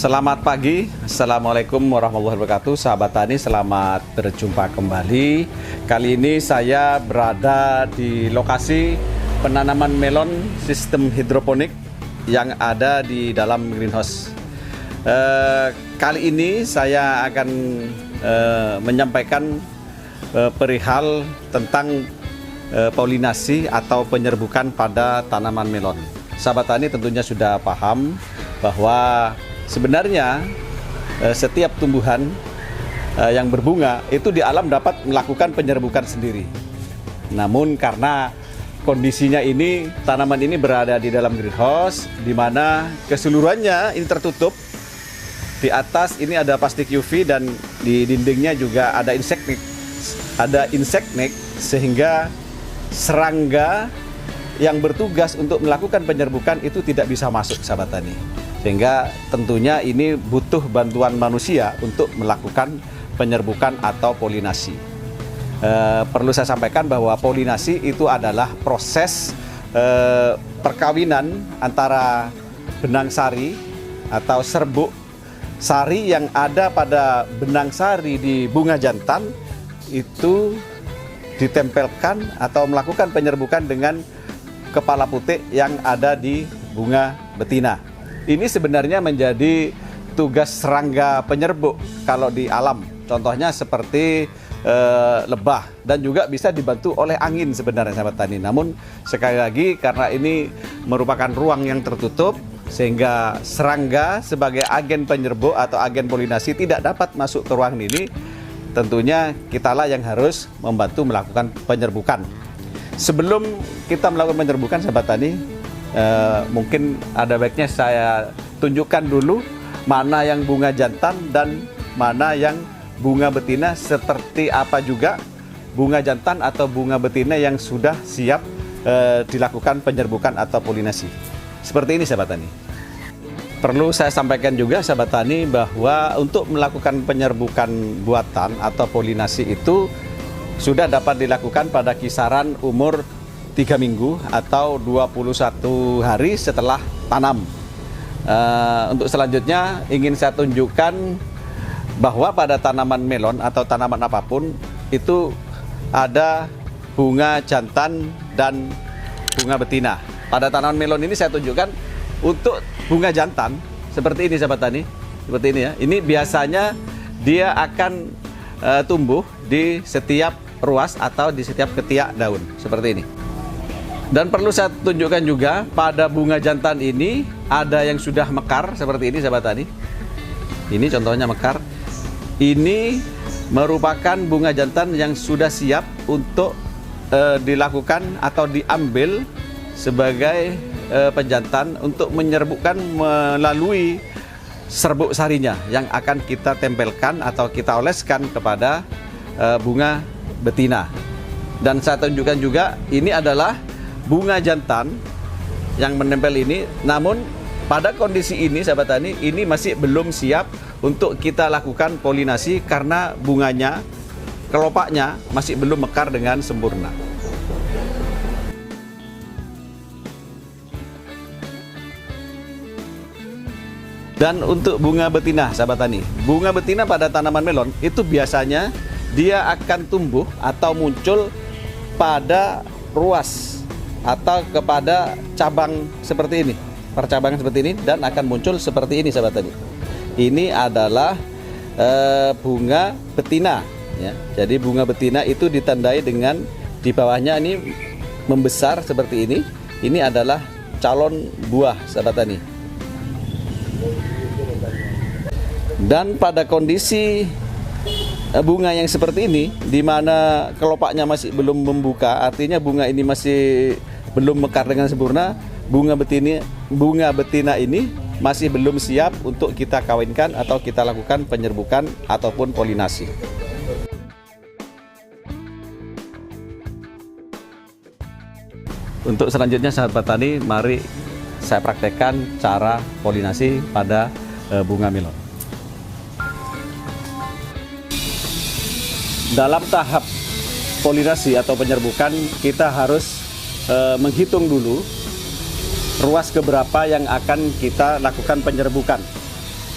Selamat pagi, Assalamualaikum warahmatullahi wabarakatuh. Sahabat Tani, selamat berjumpa kembali. Kali ini saya berada di lokasi penanaman melon sistem hidroponik yang ada di dalam greenhouse. Kali ini saya akan menyampaikan perihal tentang polinasi atau penyerbukan pada tanaman melon. Sahabat Tani tentunya sudah paham bahwa sebenarnya setiap tumbuhan yang berbunga itu di alam dapat melakukan penyerbukan sendiri. Namun karena kondisinya ini, tanaman ini berada di dalam greenhouse di mana keseluruhannya ini tertutup. Di atas ini ada plastik UV dan di dindingnya juga ada insect net sehingga serangga yang bertugas untuk melakukan penyerbukan itu tidak bisa masuk, sahabat tani. Sehingga tentunya ini butuh bantuan manusia untuk melakukan penyerbukan atau polinasi. Perlu saya sampaikan bahwa polinasi itu adalah proses perkawinan antara benang sari atau serbuk sari yang ada pada benang sari di bunga jantan itu ditempelkan atau melakukan penyerbukan dengan kepala putik yang ada di bunga betina. Ini sebenarnya menjadi tugas serangga penyerbuk kalau di alam. Contohnya seperti lebah dan juga bisa dibantu oleh angin sebenarnya, sahabat tani. Namun sekali lagi karena ini merupakan ruang yang tertutup sehingga serangga sebagai agen penyerbuk atau agen polinasi tidak dapat masuk ke ruang ini. Tentunya kitalah yang harus membantu melakukan penyerbukan. Sebelum kita melakukan penyerbukan, sahabat tani, mungkin ada baiknya saya tunjukkan dulu mana yang bunga jantan dan mana yang bunga betina, seperti apa juga bunga jantan atau bunga betina yang sudah siap dilakukan penyerbukan atau polinasi. Seperti ini, sahabat tani. Perlu saya sampaikan juga, sahabat tani, bahwa untuk melakukan penyerbukan buatan atau polinasi itu sudah dapat dilakukan pada kisaran umur 3 minggu atau 21 hari setelah tanam. Untuk selanjutnya ingin saya tunjukkan bahwa pada tanaman melon atau tanaman apapun itu ada bunga jantan dan bunga betina. Pada tanaman melon ini saya tunjukkan untuk bunga jantan seperti ini, sahabat tani, seperti ini ya. Ini biasanya dia akan tumbuh di setiap ruas atau di setiap ketiak daun seperti ini. Dan perlu saya tunjukkan juga pada bunga jantan ini ada yang sudah mekar seperti ini, sahabat tani. Ini contohnya mekar. Ini merupakan bunga jantan yang sudah siap untuk dilakukan atau diambil sebagai penjantan untuk menyerbukkan melalui serbuk sarinya yang akan kita tempelkan atau kita oleskan kepada bunga betina. Dan saya tunjukkan juga ini adalah bunga jantan yang menempel ini, namun pada kondisi ini, sahabat tani, ini masih belum siap untuk kita lakukan polinasi karena bunganya, kelopaknya masih belum mekar dengan sempurna. Dan untuk bunga betina, sahabat tani, bunga betina pada tanaman melon itu biasanya dia akan tumbuh atau muncul pada ruas atau kepada cabang seperti ini, percabangan seperti ini, dan akan muncul seperti ini, sahabat tani. Ini adalah bunga betina ya. Jadi bunga betina itu ditandai dengan di bawahnya ini membesar seperti ini. Ini adalah calon buah, sahabat tani. Dan pada kondisi bunga yang seperti ini, di mana kelopaknya masih belum membuka, artinya bunga ini masih belum mekar dengan sempurna, bunga betina ini masih belum siap untuk kita kawinkan atau kita lakukan penyerbukan ataupun polinasi. Untuk selanjutnya, sahabat tani, mari saya praktekkan cara polinasi pada bunga melon. Dalam tahap polinasi atau penyerbukan, kita harus menghitung dulu ruas keberapa yang akan kita lakukan penyerbukan.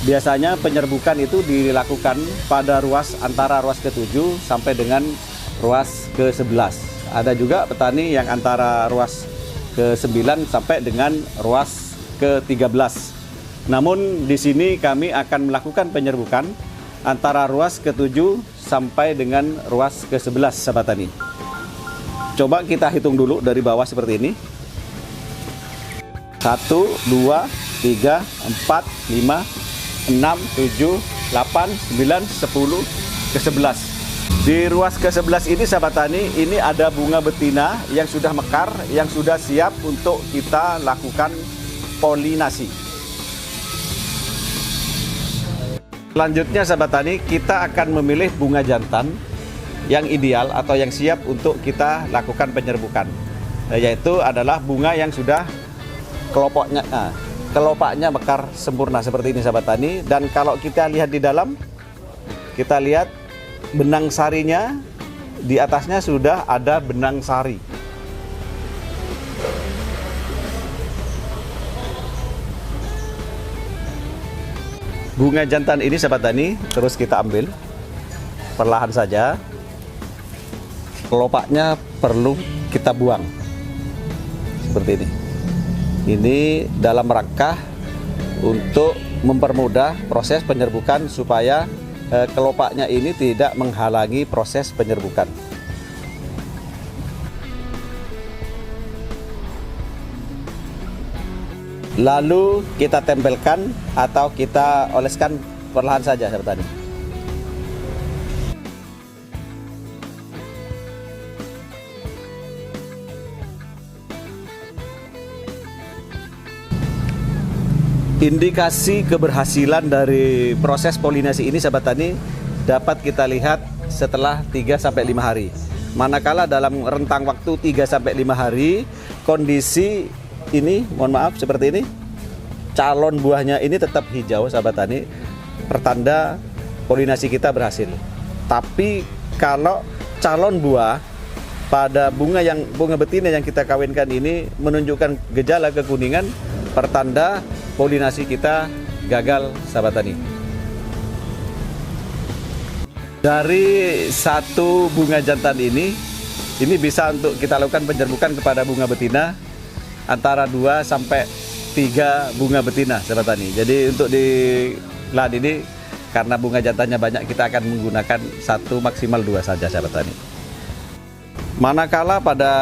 biasanya penyerbukan itu dilakukan pada ruas antara ruas ke-7 sampai dengan ruas ke-11. Ada juga petani yang antara ruas ke-9 sampai dengan ruas ke-13. Namun di sini kami akan melakukan penyerbukan antara ruas ke-7 sampai dengan ruas ke-11, sahabat tani. Coba kita hitung dulu dari bawah seperti ini. 1, 2, 3, 4, 5, 6, 7, 8, 9, 10, ke-11. Di ruas ke-11 ini, sahabat tani, ini ada bunga betina yang sudah mekar, yang sudah siap untuk kita lakukan polinasi. Selanjutnya, sahabat tani, kita akan memilih bunga jantan yang ideal atau yang siap untuk kita lakukan penyerbukan, yaitu adalah bunga yang sudah kelopaknya mekar sempurna seperti ini, sahabat tani. Dan kalau kita lihat di dalam, kita lihat benang sarinya, di atasnya sudah ada benang sari. Bunga jantan ini, sahabat tani, terus kita ambil perlahan saja. Kelopaknya perlu kita buang seperti ini. Ini dalam rangka untuk mempermudah proses penyerbukan supaya kelopaknya ini tidak menghalangi proses penyerbukan. Lalu kita tempelkan atau kita oleskan perlahan saja, sahabat tani. Indikasi keberhasilan dari proses polinasi ini, sahabat tani, dapat kita lihat setelah 3-5 hari. Manakala dalam rentang waktu 3-5 hari, kondisi ini, mohon maaf, seperti ini, calon buahnya ini tetap hijau, sahabat tani, pertanda polinasi kita berhasil. Tapi kalau calon buah pada bunga betina yang kita kawinkan ini menunjukkan gejala kekuningan, pertanda polinasi kita gagal, sahabat tani. Dari satu bunga jantan ini bisa untuk kita lakukan penyerbukan kepada bunga betina antara 2-3 bunga betina, sahabat tani. Jadi untuk di lahan ini, karena bunga jantannya banyak, kita akan menggunakan 1 maksimal 2 saja, sahabat tani. Manakala pada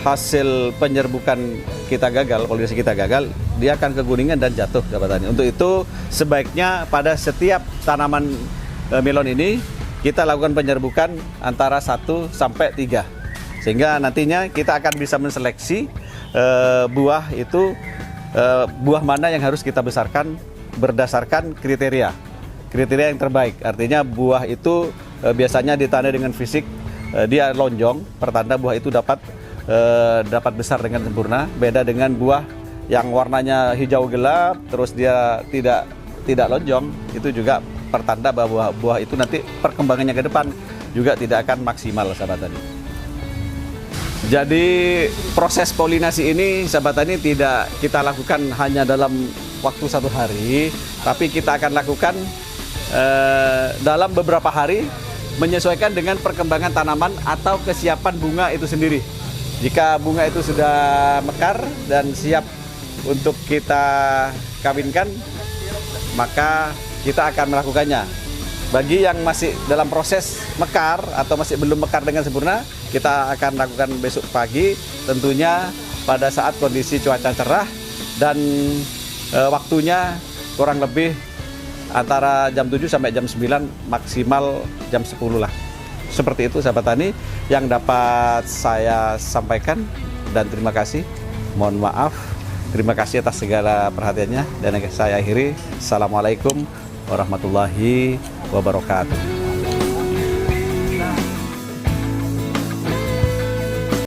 hasil penyerbukan kita gagal, polinasi kita gagal, dia akan kekuningan dan jatuh, sahabat tani. Untuk itu sebaiknya pada setiap tanaman melon ini kita lakukan penyerbukan antara 1-3, sehingga nantinya kita akan bisa menseleksi buah itu, buah mana yang harus kita besarkan berdasarkan kriteria yang terbaik. Artinya buah itu biasanya ditandai dengan fisik, dia lonjong, pertanda buah itu dapat besar dengan sempurna. Beda dengan buah yang warnanya hijau gelap terus dia tidak lonjong, itu juga pertanda bahwa buah itu nanti perkembangannya ke depan juga tidak akan maksimal, sahabat tani. Jadi proses polinasi ini, sahabat tani, tidak kita lakukan hanya dalam waktu 1 hari, tapi kita akan lakukan dalam beberapa hari, menyesuaikan dengan perkembangan tanaman atau kesiapan bunga itu sendiri. Jika bunga itu sudah mekar dan siap untuk kita kawinkan, maka kita akan melakukannya. Bagi yang masih dalam proses mekar atau masih belum mekar dengan sempurna, kita akan lakukan besok pagi, tentunya pada saat kondisi cuaca cerah dan waktunya kurang lebih antara jam 7 sampai jam 9, maksimal jam 10 lah. Seperti itu, sahabat tani, yang dapat saya sampaikan, dan terima kasih. Mohon maaf, terima kasih atas segala perhatiannya, dan saya akhiri. Assalamualaikum warahmatullahi wabarakatuh.